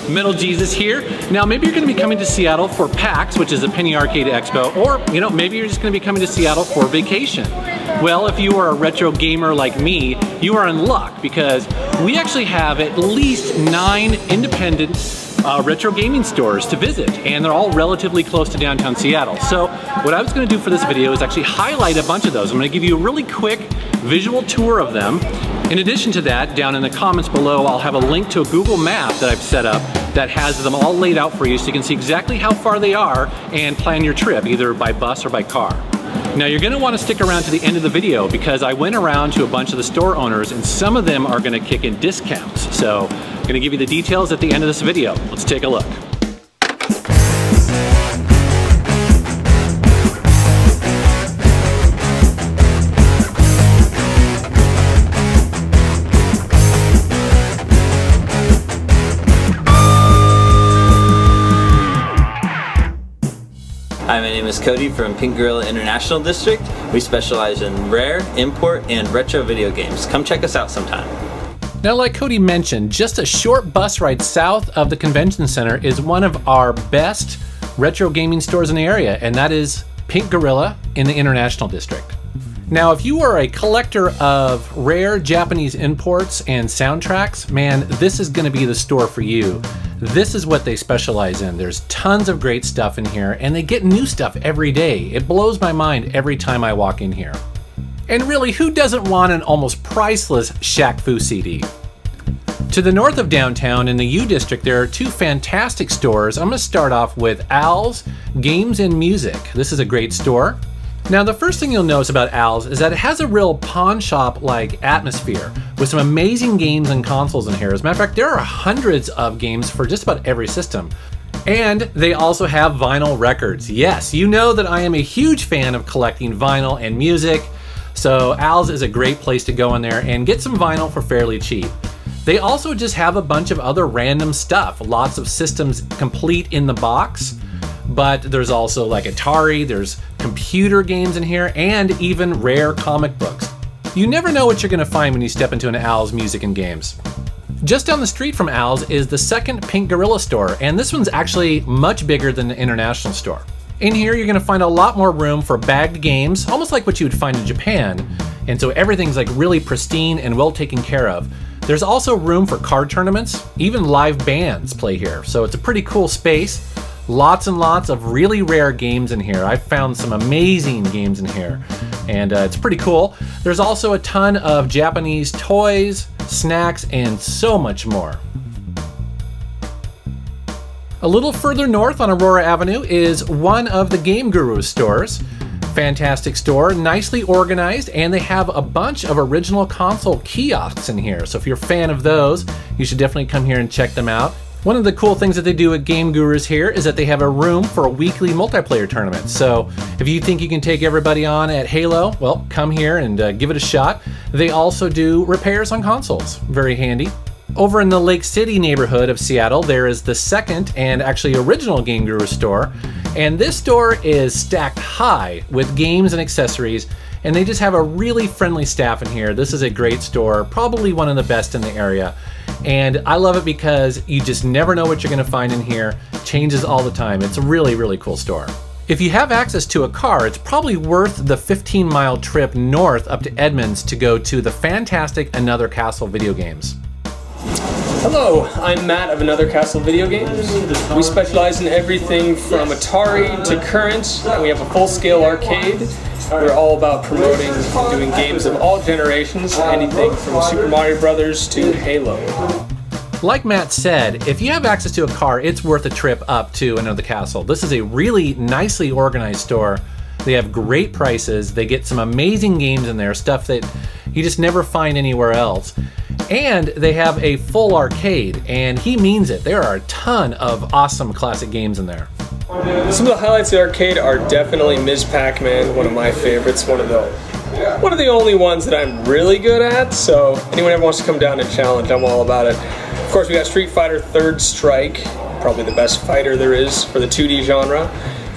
Metal Jesus here. Now maybe you're going to be coming to Seattle for PAX, which is a Penny Arcade Expo, or maybe you're just going to be coming to Seattle for vacation. Well, if you are a retro gamer like me, you are in luck because we actually have at least 9 independent retro gaming stores to visit, and they're all relatively close to downtown Seattle. So what I was going to do for this video is actually highlight a bunch of those. I'm going to give you a really quick visual tour of them. In addition to that, down in the comments below, I'll have a link to a Google map that I've set up that has them all laid out for you so you can see exactly how far they are and plan your trip, either by bus or by car. Now you're going to want to stick around to the end of the video because I went around to a bunch of the store owners and some of them are going to kick in discounts. So I'm going to give you the details at the end of this video. Let's take a look. Hi, my name is Cody from Pink Gorilla International District. We specialize in rare, import, and retro video games. Come check us out sometime. Now, like Cody mentioned, just a short bus ride south of the convention center is one of our best retro gaming stores in the area, and that is Pink Gorilla in the International District. Now, if you are a collector of rare Japanese imports and soundtracks, man, this is going to be the store for you. This is what they specialize in. There's tons of great stuff in here, and they get new stuff every day. It blows my mind every time I walk in here. And really, who doesn't want an almost priceless Shaq Fu CD? To the north of downtown in the U-District, there are 2 fantastic stores. I'm going to start off with Als Games and Music. This is a great store. Now, the first thing you'll notice about Als is that it has a real pawn shop-like atmosphere with some amazing games and consoles in here. As a matter of fact, there are hundreds of games for just about every system. And they also have vinyl records. Yes, you know that I am a huge fan of collecting vinyl and music, so Als is a great place to go in there and get some vinyl for fairly cheap. They also just have a bunch of other random stuff, lots of systems complete in the box. But there's also like Atari, there's computer games in here, and even rare comic books. You never know what you're going to find when you step into an Als Music and Games. Just down the street from Als is the second Pink Gorilla store, and this one's actually much bigger than the international store. In here you're going to find a lot more room for bagged games, almost like what you would find in Japan, and so everything's like really pristine and well taken care of. There's also room for card tournaments, even live bands play here, so it's a pretty cool space. Lots and lots of really rare games in here. I've found some amazing games in here, and it's pretty cool. There's also a ton of Japanese toys, snacks, and so much more. A little further north on Aurora Avenue is one of the Game Guru's stores. Fantastic store, nicely organized, and they have a bunch of original console kiosks in here. So if you're a fan of those, you should definitely come here and check them out. One of the cool things that they do at Game Gurus here is that they have a room for a weekly multiplayer tournament. So if you think you can take everybody on at Halo, well, come here and give it a shot. They also do repairs on consoles. Very handy. Over in the Lake City neighborhood of Seattle, there is the second and actually original Game Guru store. And this store is stacked high with games and accessories, and they just have a really friendly staff in here. This is a great store, probably one of the best in the area. And I love it because you just never know what you're going to find in here. Changes all the time. It's a really, really cool store. If you have access to a car, it's probably worth the 15-mile trip north up to Edmonds to go to the fantastic Another Castle video games. Hello, I'm Matt of Another Castle Video Games. We specialize in everything from Atari to current, and we have a full-scale arcade. We're all about promoting and doing games of all generations, anything from Super Mario Brothers to Halo. Like Matt said, if you have access to a car, it's worth a trip up to Another Castle. This is a really nicely organized store. They have great prices. They get some amazing games in there, stuff that you just never find anywhere else. And they have a full arcade, and he means it. There are a ton of awesome classic games in there. Some of the highlights of the arcade are definitely Ms. Pac-Man, one of my favorites, one of the only ones that I'm really good at, so anyone ever wants to come down and challenge, I'm all about it. Of course, we got Street Fighter Third Strike, probably the best fighter there is for the 2D genre.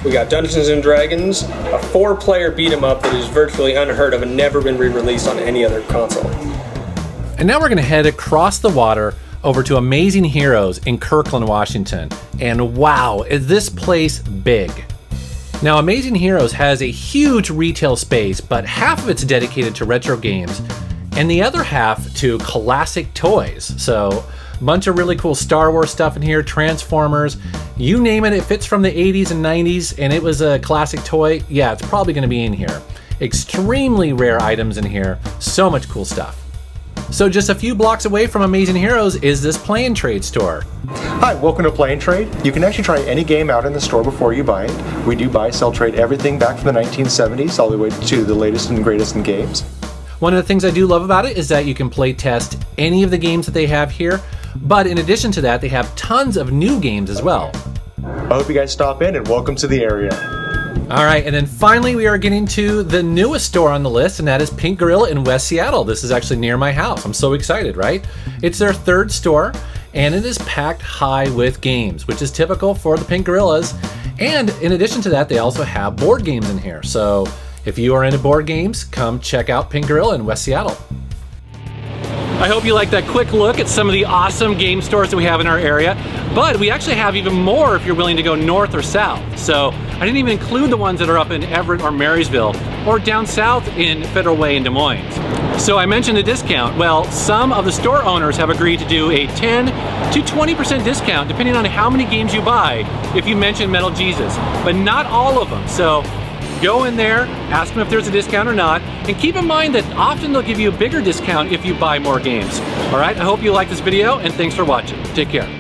We got Dungeons & Dragons, a 4-player beat-em-up that is virtually unheard of and never been re-released on any other console. And now we're going to head across the water over to Amazing Heroes in Kirkland, Washington. And wow, is this place big. Now, Amazing Heroes has a huge retail space, but half of it's dedicated to retro games, and the other half to classic toys. So, a bunch of really cool Star Wars stuff in here, Transformers, you name it, it fits from the 80s and 90s, and it was a classic toy, yeah, it's probably gonna be in here. Extremely rare items in here, so much cool stuff. So just a few blocks away from Amazing Heroes is this Play and Trade store. Hi, welcome to Play and Trade. You can actually try any game out in the store before you buy it. We do buy, sell, trade everything back from the 1970s all the way to the latest and greatest in games. One of the things I do love about it is that you can play test any of the games that they have here, but in addition to that, they have tons of new games as well. I hope you guys stop in and welcome to the area. All right, and then finally we are getting to the newest store on the list, and that is Pink Gorilla in West Seattle. This is actually near my house. I'm so excited, right? It's their third store, and it is packed high with games, which is typical for the Pink Gorillas. And in addition to that, they also have board games in here. So if you are into board games, come check out Pink Gorilla in West Seattle. I hope you liked that quick look at some of the awesome game stores that we have in our area, but we actually have even more if you're willing to go north or south. So I didn't even include the ones that are up in Everett or Marysville, or down south in Federal Way in Des Moines. So I mentioned the discount. Well, some of the store owners have agreed to do a 10 to 20% discount depending on how many games you buy if you mention Metal Jesus, but not all of them. So go in there, ask them if there's a discount or not, and keep in mind that often they'll give you a bigger discount if you buy more games. All right, I hope you like this video, and thanks for watching. Take care.